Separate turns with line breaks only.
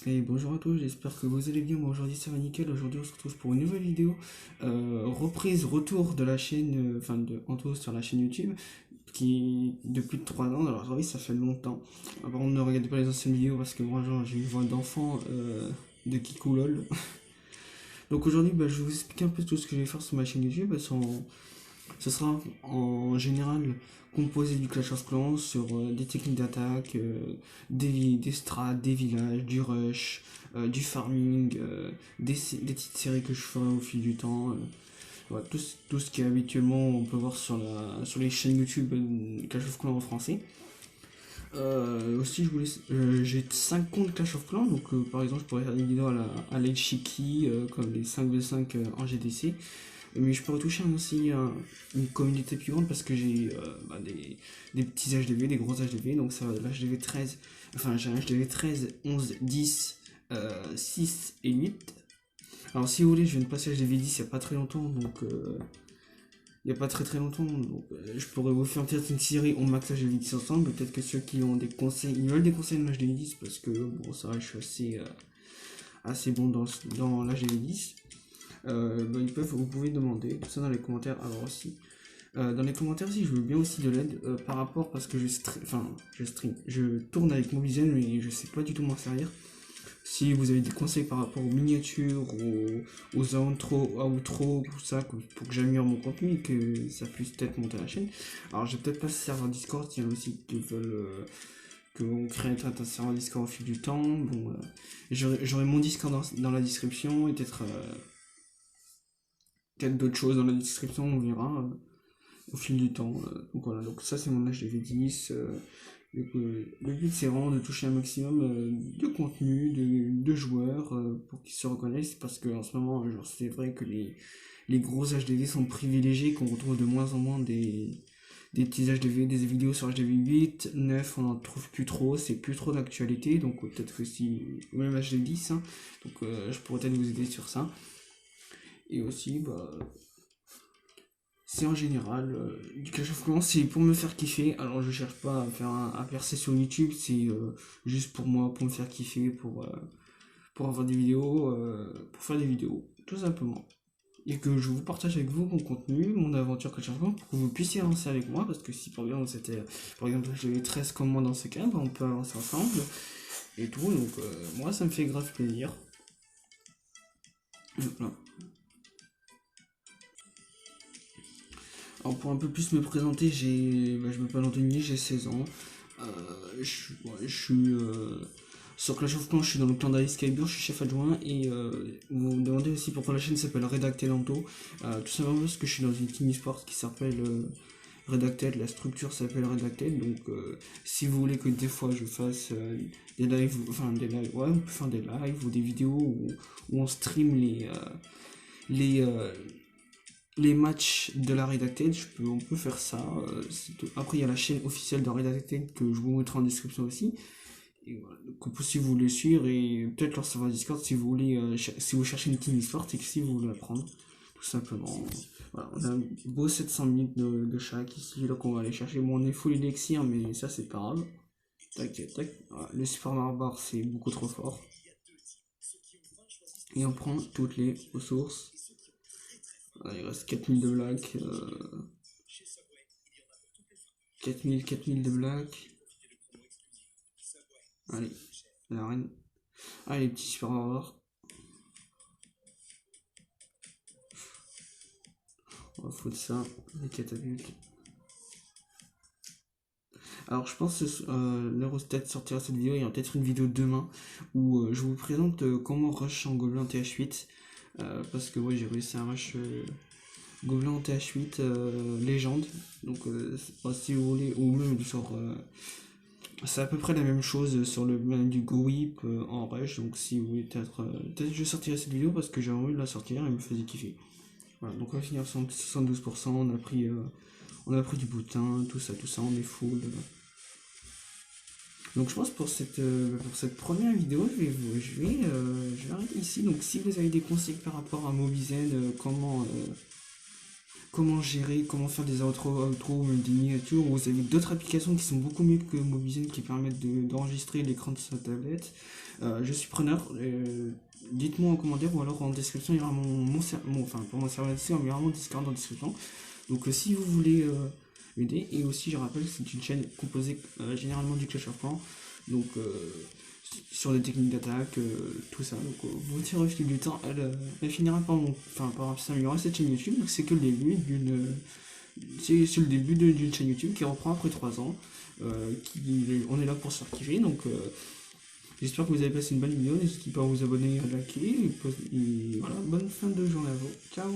Et bonjour à tous, j'espère que vous allez bien. Moi aujourd'hui ça va nickel. Aujourd'hui on se retrouve pour une nouvelle vidéo. Reprise, retour de la chaîne, enfin de Anto sur la chaîne YouTube, qui depuis 3 ans. Alors oui, ça fait longtemps. Avant, ne regardez pas les anciennes vidéos parce que moi genre, j'ai une voix d'enfant de Kikoulol. Donc aujourd'hui je vais vous expliquer un peu tout ce que je vais faire sur ma chaîne YouTube. Ce sera en général composé du Clash of Clans sur des techniques d'attaque, des strats, des villages, du rush, du farming, des petites séries que je ferai au fil du temps. Voilà, tout ce qui est habituellement on peut voir sur les chaînes YouTube Clash of Clans en français. Aussi, j'ai 5 comptes Clash of Clans, donc par exemple, je pourrais faire des vidéos à la Shiki, comme les 5v5 en GDC. Mais je pourrais toucher aussi une communauté plus grande parce que j'ai des petits HDV, des gros HDV, donc ça va de l'HDV 13, enfin j'ai un HDV 13, 11, 10, 6 et 8. Alors si vous voulez, je viens de passer HDV 10 il n'y a pas très longtemps, donc il n'y a pas très longtemps, donc je pourrais vous faire peut-être une série on max HDV 10 ensemble, peut-être que ceux qui ont des conseils, ils veulent des conseils de l'HDV 10 parce que bon ça va, je suis assez bon dans l'HDV 10. Vous pouvez demander tout ça dans les commentaires. Alors aussi, dans les commentaires aussi, je veux bien aussi de l'aide par rapport parce que je tourne avec Mobizen mais je sais pas du tout m'en servir. Si vous avez des conseils par rapport aux miniatures, aux outro, tout ça, pour que j'améliore mon contenu et que ça puisse peut-être monter à la chaîne. Alors, je vais peut-être pas se serveur Discord, il y en a aussi qui veulent qu'on crée un serveur Discord au fil du temps. Bon, j'aurai mon Discord dans la description et peut-être d'autres choses dans la description, on verra au fil du temps. Donc voilà, donc ça c'est mon HDV10. Le but c'est vraiment de toucher un maximum de contenu, de joueurs pour qu'ils se reconnaissent parce que en ce moment, genre, c'est vrai que les gros HDV sont privilégiés, qu'on retrouve de moins en moins des petits HDV, des vidéos sur HDV 8, 9, on n'en trouve plus trop, c'est plus trop d'actualité, donc peut-être que si, ou même HDV 10, hein, donc je pourrais peut-être vous aider sur ça. Et aussi, c'est en général du Clash of Clans, c'est pour me faire kiffer. Alors je cherche pas à percer sur YouTube, c'est juste pour moi, pour me faire kiffer, pour avoir des vidéos, pour faire des vidéos, tout simplement. Et que je vous partage avec vous mon contenu, mon aventure Clash of Clans, pour que vous puissiez avancer avec moi, parce que si par exemple j'avais 13 comme moi dans ce cas, on peut avancer ensemble, et tout, donc moi ça me fait grave plaisir. Voilà. Alors pour un peu plus me présenter, je m'appelle Anthony, j'ai 16 ans. Euh, je suis sur Clash of Clans, je suis dans le clan d'Alice Kyber, je suis chef adjoint et vous me demandez aussi pourquoi la chaîne s'appelle Redacted Anto. Tout simplement parce que je suis dans une team e-sport qui s'appelle Redacted, la structure s'appelle Redacted, donc si vous voulez que des fois je fasse ouais, on peut faire des lives ou des vidéos où on stream les, euh, les matchs de la Redacted, on peut faire ça. Après, il y a la chaîne officielle de Redacted que je vous mettrai en description aussi. Et voilà, donc, si vous voulez suivre et peut-être leur serveur Discord si vous voulez, si vous cherchez une team e-sport et que si vous voulez apprendre, tout simplement. Voilà, on a un beau 700 minutes de chaque ici, là qu'on va aller chercher. Bon, on est full élixir, mais ça c'est pas grave. Tac, tac. Voilà, le super Marbar c'est beaucoup trop fort. Et on prend toutes les ressources. Voilà, il reste 4000 de black. 4000 de black. Allez, la reine. Allez, petit super rare. On va foutre ça, les catapultes. Alors je pense que l'Eurostat sortira cette vidéo, il y aura peut-être une vidéo demain où je vous présente comment rush en gobelin TH8. Parce que ouais, j'ai réussi à rush gobelin en TH8 légende. Donc si vous voulez, ou même sur c'est à peu près la même chose sur le même du Go Whip en rush, donc si vous voulez peut-être je sortirai cette vidéo parce que j'ai envie de la sortir, elle me faisait kiffer. Voilà, donc on va finir sur 72%, on a pris du boutin, tout ça, on est full. Donc je pense pour cette première vidéo, je vais arrêter ici. Donc si vous avez des conseils par rapport à Mobizen, comment gérer, comment faire des outros, même des miniatures. Vous avez d'autres applications qui sont beaucoup mieux que Mobizen qui permettent d'enregistrer l'écran de sa tablette. Je suis preneur. Dites-moi en commentaire ou alors en description, il y aura enfin pour mon serveur Discord, il y aura mon Discord en description. Donc si vous voulez m'aider, et aussi je rappelle que c'est une chaîne composée généralement du Clash of Clans, donc sur des techniques d'attaque, tout ça. Donc vous tirez au fil du temps, elle finira par s'améliorer cette chaîne YouTube. Donc c'est que le début c'est le début d'une chaîne YouTube qui reprend après 3 ans. On est là pour se faire kiffer, donc j'espère que vous avez passé une bonne vidéo. N'hésitez pas à vous abonner, à liker, et voilà, bonne fin de journée à vous. Ciao.